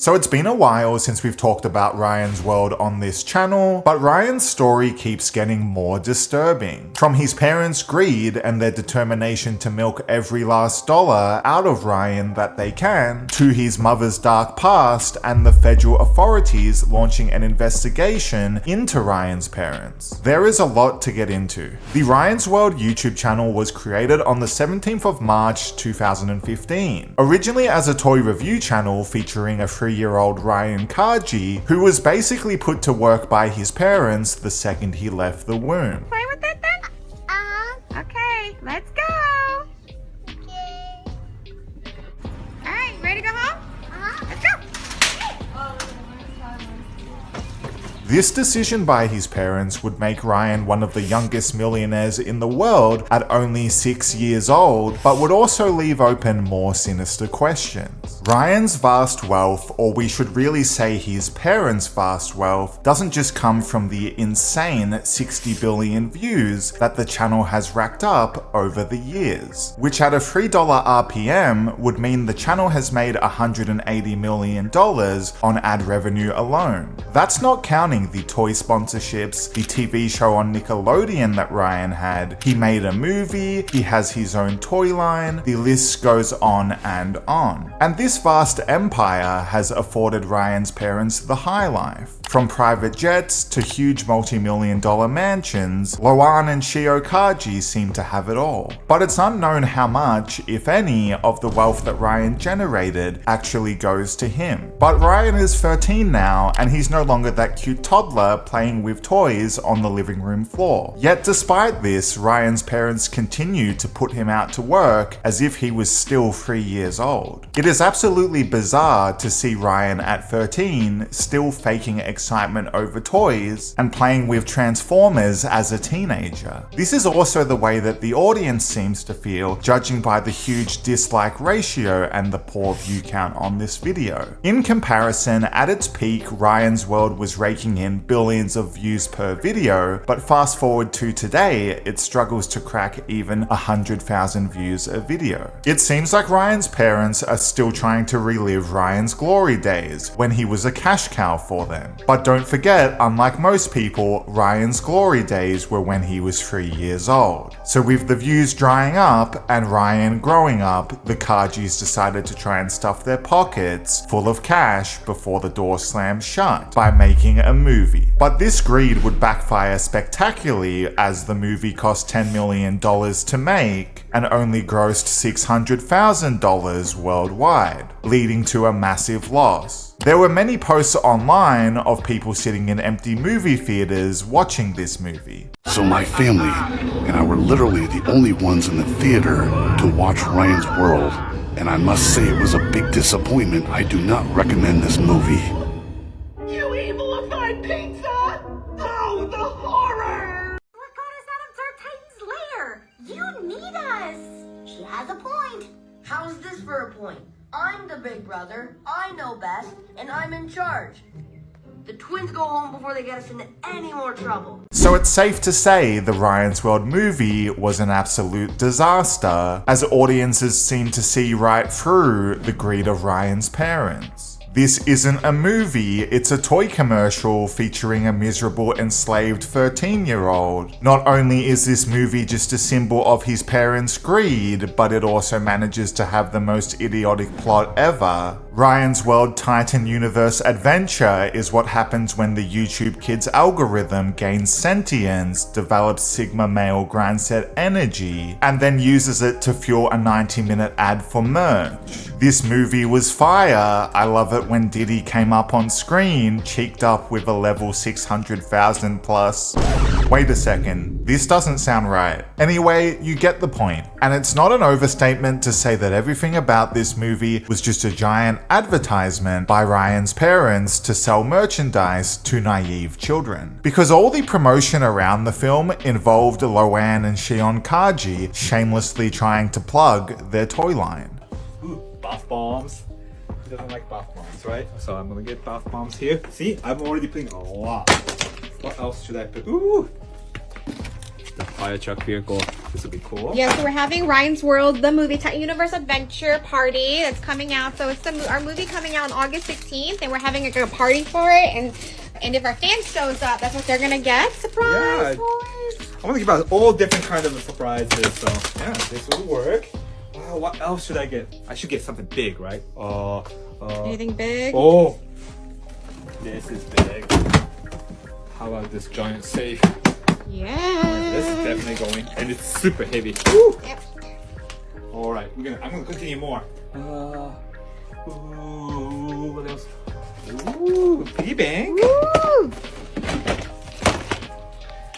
So it's been a while since we've talked about Ryan's world on this channel, but Ryan's story keeps getting more disturbing. From his parents' greed and their determination to milk every last dollar out of Ryan that they can, to his mother's dark past and the federal authorities launching an investigation into Ryan's parents. There is a lot to get into. The Ryan's World YouTube channel was created on the 17th of March 2015, originally as a toy review channel featuring a 3-year-old Ryan Kaji, who was basically put to work by his parents the second he left the womb. Play with it then? Okay, let's go. Okay. Alright, ready to go home? Let's go. This decision by his parents would make Ryan one of the youngest millionaires in the world at only 6 years old, but would also leave open more sinister questions. Ryan's vast wealth, or we should really say his parents' vast wealth, doesn't just come from the insane 60 billion views that the channel has racked up over the years, which at a $3 RPM would mean the channel has made $180 million on ad revenue alone. That's not counting the toy sponsorships, the TV show on Nickelodeon that Ryan had. He made a movie, he has his own toy line, the list goes on and on. And this vast empire has afforded Ryan's parents the high life. From private jets to huge multi-million-dollar mansions, Loan and Shio Kaji seem to have it all. But it's unknown how much, if any, of the wealth that Ryan generated actually goes to him. But Ryan is 13 now, and he's no longer that cute toddler playing with toys on the living room floor. Yet despite this, Ryan's parents continue to put him out to work as if he was still 3 years old. It is absolutely bizarre to see Ryan at 13 still faking excitement over toys and playing with Transformers as a teenager. This is also the way that the audience seems to feel, judging by the huge dislike ratio and the poor view count on this video. In comparison, at its peak, Ryan's World was raking in billions of views per video, but fast forward to today, it struggles to crack even 100,000 views a video. It seems like Ryan's parents are still trying to relive Ryan's glory days, when he was a cash cow for them. But don't forget, unlike most people, Ryan's glory days were when he was 3 years old. So with the views drying up and Ryan growing up, the Kajis decided to try and stuff their pockets full of cash before the door slammed shut by making a movie. But this greed would backfire spectacularly, as the movie cost $10 million to make and only grossed $600,000 worldwide, leading to a massive loss. There were many posts online of people sitting in empty movie theaters watching this movie. So my family and I were literally the only ones in the theater to watch Ryan's World, and I must say it was a big disappointment. I do not recommend this movie. You evilified pizza! Oh, the horror! What got us out of Dark Titan's lair? You need us. She has a point. How's this for a point? I'm the big brother, I know best, and I'm in charge. The twins go home before they get us into any more trouble. So it's safe to say the Ryan's World movie was an absolute disaster, as audiences seem to see right through the greed of Ryan's parents. This isn't a movie, it's a toy commercial featuring a miserable enslaved 13-year-old. Not only is this movie just a symbol of his parents' greed, but it also manages to have the most idiotic plot ever. Ryan's World Titan Universe Adventure is what happens when the YouTube Kids algorithm gains sentience, develops Sigma male grandset energy, and then uses it to fuel a 90-minute ad for merch. This movie was fire. I love it when Diddy came up on screen, cheeked up with a level 600,000 plus. Wait a second, this doesn't sound right. Anyway, you get the point. And it's not an overstatement to say that everything about this movie was just a giant advertisement by Ryan's parents to sell merchandise to naive children. Because all the promotion around the film involved Loan and Shion Kaji shamelessly trying to plug their toy line. Ooh, bath bombs. He doesn't like bath bombs, right? So I'm gonna get bath bombs here. See, I'm already putting a lot. What else should I put? Ooh! The fire truck vehicle. This will be cool. Yeah, so we're having Ryan's World, the movie Titan Universe Adventure party that's coming out. So it's our movie coming out on August 16th, and we're having a party for it. And if our fans shows up, that's what they're gonna get. Surprise! Yeah. Boys. I want to give out all different kinds of surprises. So yeah, this will work. What else should I get? I should get something big, right? Anything big? Oh, this is big. How about this giant safe? Yeah. This is definitely going, and it's super heavy. Woo! Yep. All right, I'm gonna continue more. Ooh, what else? Ooh, piggy bank. Woo!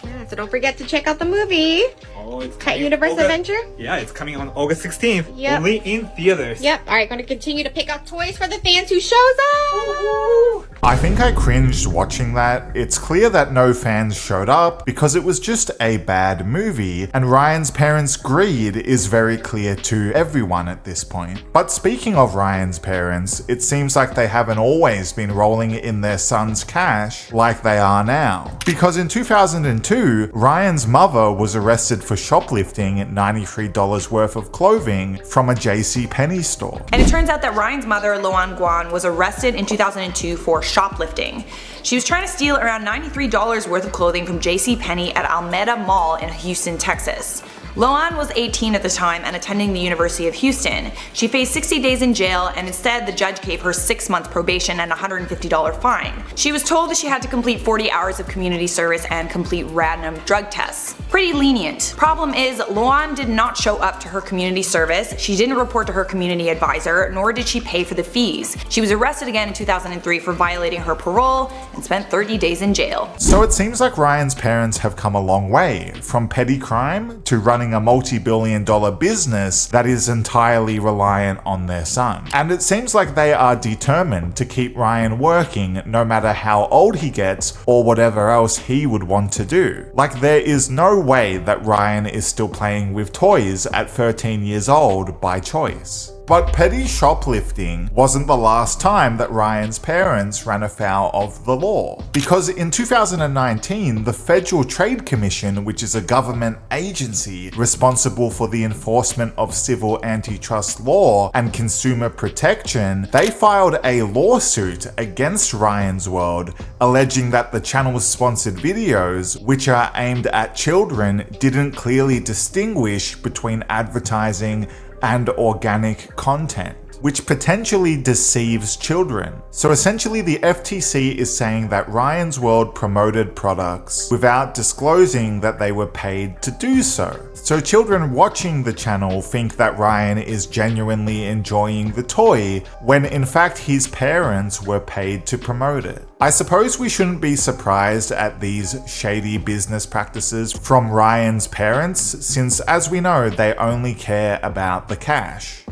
Yeah, so don't forget to check out the movie. Oh, it's Titan Universe Adventure? Yeah, it's coming on August 16th. Yep. Only in theaters. Yep. All right, going to continue to pick out toys for the fans who shows up. I think I cringed watching that. It's clear that no fans showed up because it was just a bad movie, and Ryan's parents' greed is very clear to everyone at this point. But speaking of Ryan's parents, it seems like they haven't always been rolling in their son's cash like they are now. Because in 2002, Ryan's mother was arrested for shoplifting $93 worth of clothing from a JCPenney store. And it turns out that Ryan's mother, Loan Guan, was arrested in 2002 for shoplifting. She was trying to steal around $93 worth of clothing from JCPenney at Alameda Mall in Houston, Texas. Loan was 18 at the time and attending the University of Houston. She faced 60 days in jail, and instead the judge gave her 6 months probation and a $150 fine. She was told that she had to complete 40 hours of community service and complete random drug tests. Pretty lenient. Problem is, Loan did not show up to her community service, she didn't report to her community advisor, nor did she pay for the fees. She was arrested again in 2003 for violating her parole and spent 30 days in jail. So it seems like Ryan's parents have come a long way, from petty crime to running a multi-billion-dollar business that is entirely reliant on their son. And it seems like they are determined to keep Ryan working no matter how old he gets or whatever else he would want to do. Like, there is no way that Ryan is still playing with toys at 13 years old by choice. But petty shoplifting wasn't the last time that Ryan's parents ran afoul of the law. Because in 2019, the Federal Trade Commission, which is a government agency responsible for the enforcement of civil antitrust law and consumer protection, they filed a lawsuit against Ryan's World, alleging that the channel's sponsored videos, which are aimed at children, didn't clearly distinguish between advertising and organic content, which potentially deceives children. So essentially the FTC is saying that Ryan's World promoted products without disclosing that they were paid to do so. So children watching the channel think that Ryan is genuinely enjoying the toy, when in fact his parents were paid to promote it. I suppose we shouldn't be surprised at these shady business practices from Ryan's parents, since as we know, they only care about the cash.